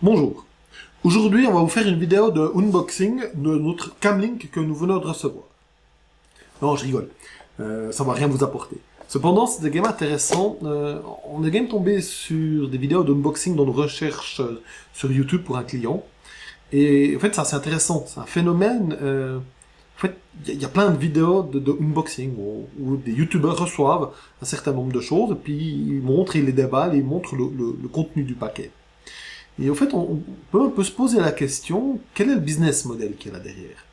Bonjour. Aujourd'hui, on va vous faire une vidéo de unboxing de notre Camlink que nous venons de recevoir. Non, je rigole. Ça va rien vous apporter. Cependant, c'est des games intéressants. On est quand même tombé sur des vidéos d'unboxing dans nos recherches sur YouTube pour un client. Et en fait, ça c'est intéressant. C'est un phénomène. En fait, il y a plein de vidéos de unboxing où des youtubeurs reçoivent un certain nombre de choses, et puis ils montrent, ils les déballent, ils montrent le contenu du paquet. Et au fait, on peut se poser la question, quel est le business model qu'il y a là derrière?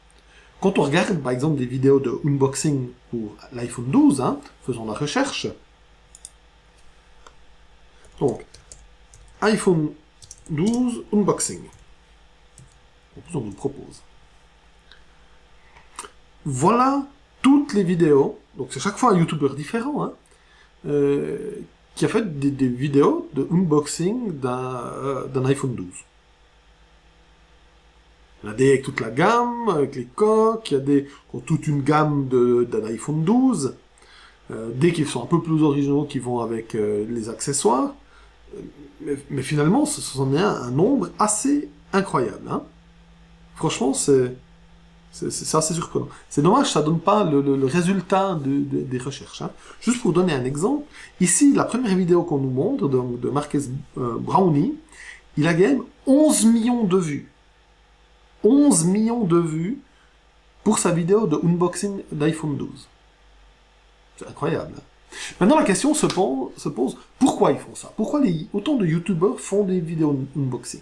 Quand on regarde, par exemple, des vidéos de unboxing pour l'iPhone 12, faisons la recherche. Donc, iPhone 12 unboxing. En plus, on nous le propose. Voilà toutes les vidéos, donc c'est chaque fois un YouTuber différent, qui a fait des vidéos de unboxing d'un iPhone 12. Il y en a des avec toute la gamme, avec les coques, il y a des qui ont toute une gamme d'un iPhone 12, des qui sont un peu plus originaux qui vont avec les accessoires, mais finalement ce sont un nombre assez incroyable. Franchement, c'est assez surprenant. C'est dommage, ça donne pas le résultat des recherches. Juste pour donner un exemple, ici, la première vidéo qu'on nous montre, de Marques Brownie, il a gagné 11 millions de vues. 11 millions de vues pour sa vidéo de unboxing d'iPhone 12. C'est incroyable. Maintenant, la question se pose, pourquoi ils font ça? Pourquoi autant de youtubeurs font des vidéos unboxing?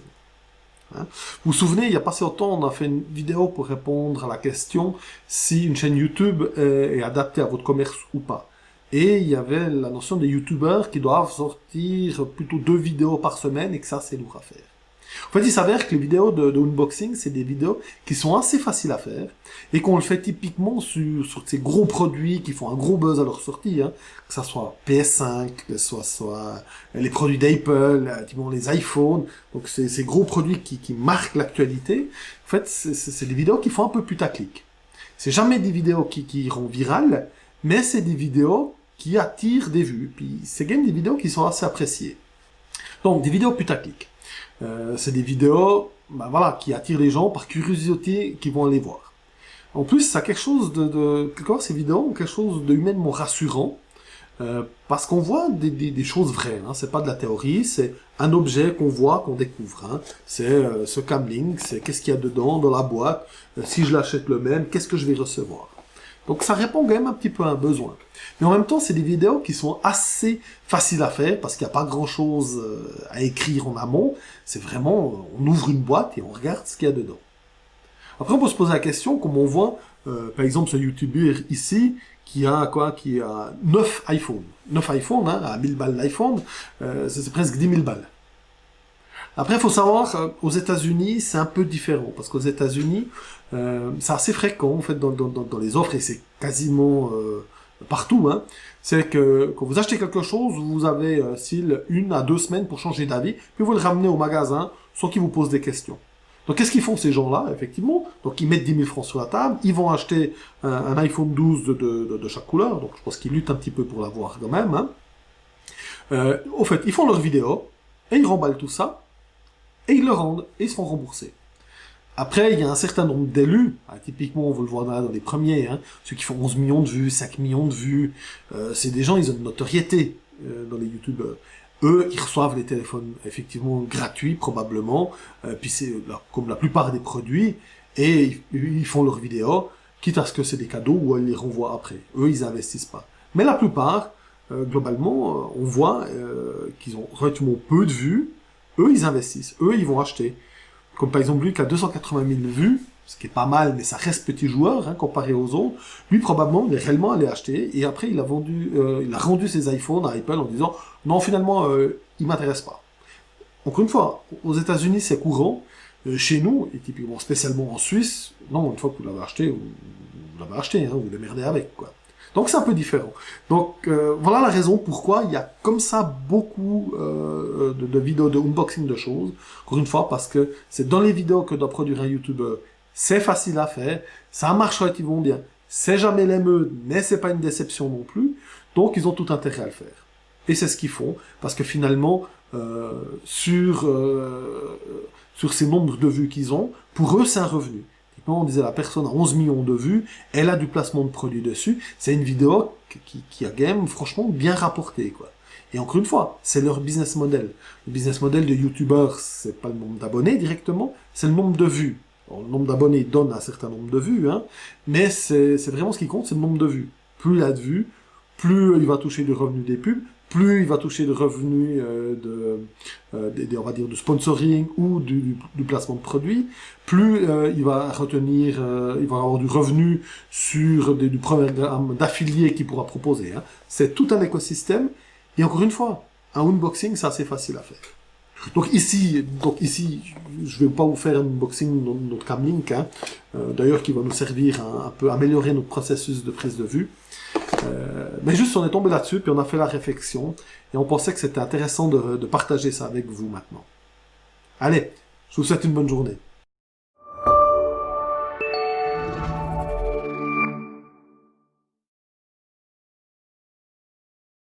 Vous vous souvenez, il n'y a pas si longtemps, on a fait une vidéo pour répondre à la question si une chaîne YouTube est adaptée à votre commerce ou pas. Et il y avait la notion des youtubeurs qui doivent sortir plutôt 2 vidéos par semaine et que ça, c'est lourd à faire. En fait, il s'avère que les vidéos de unboxing, c'est des vidéos qui sont assez faciles à faire et qu'on le fait typiquement sur ces gros produits qui font un gros buzz à leur sortie, que ça soit PS5, que ce soit les produits d'Apple, typiquement les iPhones, donc ces gros produits qui marquent l'actualité. En fait, c'est des vidéos qui font un peu putaclic. C'est jamais des vidéos qui iront virales, mais c'est des vidéos qui attirent des vues. Puis c'est quand même des vidéos qui sont assez appréciées. Donc, des vidéos putaclic. C'est des vidéos qui attirent les gens par curiosité qui vont aller voir. En plus, ça a quelque chose quelque part, ces vidéos ont quelque chose de humainement rassurant, parce qu'on voit des choses vraies. C'est pas de la théorie, c'est un objet qu'on voit, qu'on découvre. C'est ce Camlink, c'est qu'est-ce qu'il y a dedans, dans la boîte, si je l'achète le même, qu'est-ce que je vais recevoir. Donc ça répond quand même un petit peu à un besoin. Mais en même temps, c'est des vidéos qui sont assez faciles à faire, parce qu'il n'y a pas grand-chose à écrire en amont. C'est vraiment, on ouvre une boîte et on regarde ce qu'il y a dedans. Après, on peut se poser la question, comme on voit, par exemple, ce YouTuber ici, qui a 9 iPhones. 9 iPhones, à 1000 balles l'iPhone, c'est presque 10 000 balles. Après, il faut savoir, aux États-Unis, c'est un peu différent, parce qu'aux États-Unis, c'est assez fréquent, en fait, dans les offres, et c'est quasiment partout, c'est que quand vous achetez quelque chose, vous avez 1 à 2 semaines pour changer d'avis, puis vous le ramenez au magasin, sans qu'ils vous posent des questions. Donc, qu'est-ce qu'ils font, ces gens-là, effectivement? Donc, ils mettent 10 000 francs sur la table, ils vont acheter un iPhone 12 de chaque couleur, donc je pense qu'ils luttent un petit peu pour l'avoir quand même. Au fait, ils font leur vidéo, et ils remballent tout ça, et ils le rendent, et ils se font rembourser. Après, il y a un certain nombre d'élus, typiquement, on va le voir dans les premiers, ceux qui font 11 millions de vues, 5 millions de vues, c'est des gens, ils ont une notoriété dans les youtubeurs. Eux, ils reçoivent les téléphones, effectivement, gratuits, probablement, puis c'est comme la plupart des produits, et ils font leurs vidéos, quitte à ce que c'est des cadeaux, ou ils les renvoient après. Eux, ils investissent pas. Mais la plupart, globalement, on voit qu'ils ont relativement peu de vues. Eux, ils investissent. Eux, ils vont acheter. Comme par exemple lui qui a 280 000 vues, ce qui est pas mal, mais ça reste petit joueur, comparé aux autres. Lui, probablement, il est réellement allé acheter, et après, il a rendu ses iPhones à Apple en disant, non, finalement, il m'intéresse pas. Encore une fois, aux États-Unis, c'est courant. Chez nous, et typiquement, spécialement en Suisse, non, une fois que vous l'avez acheté, vous l'avez acheté, vous démerdez avec, quoi. Donc c'est un peu différent. Donc voilà la raison pourquoi il y a comme ça beaucoup de vidéos de unboxing de choses. Encore une fois, parce que c'est dans les vidéos que doit produire un YouTuber. C'est facile à faire, ça marche relativement bien. C'est jamais l'émeute, mais c'est pas une déception non plus. Donc ils ont tout intérêt à le faire. Et c'est ce qu'ils font, parce que finalement, sur ces nombres de vues qu'ils ont, pour eux, c'est un revenu. On disait la personne a 11 millions de vues, elle a du placement de produits dessus, c'est une vidéo qui a quand même franchement bien rapporté, quoi. Et encore une fois, c'est leur business model. Le business model de YouTubers, c'est pas le nombre d'abonnés directement, c'est le nombre de vues. Alors, le nombre d'abonnés donne un certain nombre de vues, hein, mais c'est vraiment ce qui compte, c'est le nombre de vues. Plus il a de vues, plus il va toucher du revenu des pubs, plus il va toucher de revenus on va dire, de sponsoring ou du placement de produits, plus il va retenir, il va avoir du revenu sur du programme d'affiliés qu'il pourra proposer. Hein. C'est tout un écosystème. Et encore une fois, un unboxing, c'est assez facile à faire. Donc ici, je vais pas vous faire un unboxing de notre Camlink, hein, d'ailleurs qui va nous servir à un peu améliorer notre processus de prise de vue. Mais juste on est tombé là-dessus, puis on a fait la réflexion, et on pensait que c'était intéressant de partager ça avec vous maintenant. Allez, je vous souhaite une bonne journée.